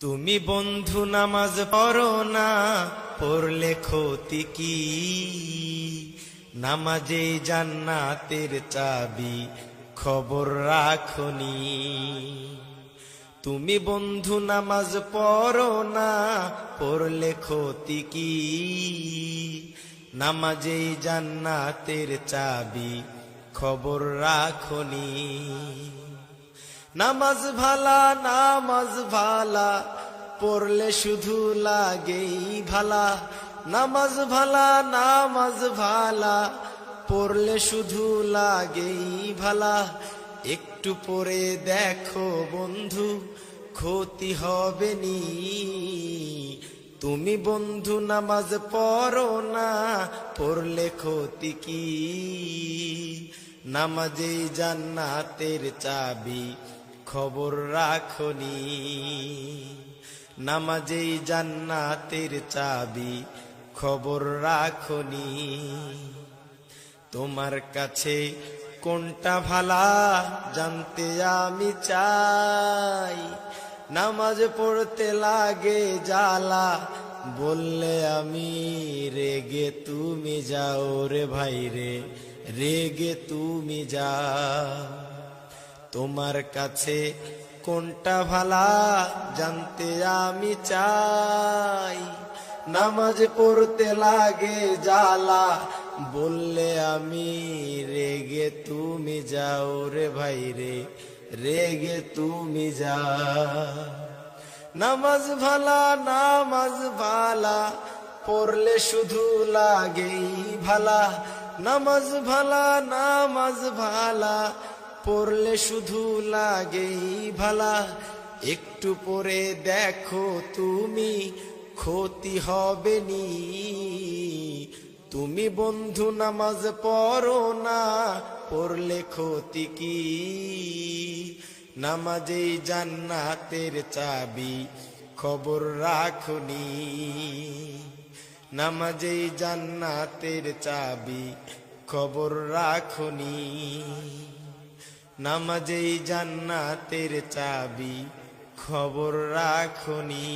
তুমি বন্ধু নামাজ পড়ো না, পড়লে ক্ষতি কি? নামাজে জান্নাতের চাবি, খবর রাখনি। তুমি বন্ধু নামাজ পড়ো না, পড়লে ক্ষতি কি? নামাজে জান্নাতের চাবি, খবর রাখনি। নামাজ ভালা, নামাজ ভালা, পড়লে শুধু লাগেই ভালা। নামাজ ভালা, নামাজ ভালা, পড়লে শুধু লাগেই ভালা। একটু পরে দেখো বন্ধু, ক্ষতি হবে নি। তুমি বন্ধু নামাজ পড়ো না, পড়লে ক্ষতি কি? নামাজে জান্নাতের চাবি, খবর রাখনি। নামাজে জান্নাতের চাবি, খবর রাখনি। তোমার কাছে কোনটা ভালা জানতে আমি চাই। নামাজ পড়তে লাগে জ্বালা, বললে আমি রেগে তুমি যাও রে ভাই রে, রেগে তুমি যাও। তোমার কাছে কোনটা ভালা জানতে আমি চাই। নামাজ পড়তে লাগে জ্বালা, বললে আমি রেগে তুমি যাও রে ভাই রে, রেগে তুমি যাও। নামাজ ভালা, নামাজ ভালা, পড়লে শুধু লাগেই ভালা। নামাজ ভালা, নামাজ ভালা, পড়লে শুধু লাগেই ভালা। একটু পরে দেখো তুমি, ক্ষতি হবে নি। তুমি বন্ধু নামাজ পড়ো না, পড়লে ক্ষতি কি? নামাজে জান্নাতের চাবি, খবর রাখনি। নামাজে জান্নাতের চাবি, খবর রাখনি। নামাজে জান্নাতের চাবি, খবর রাখনি।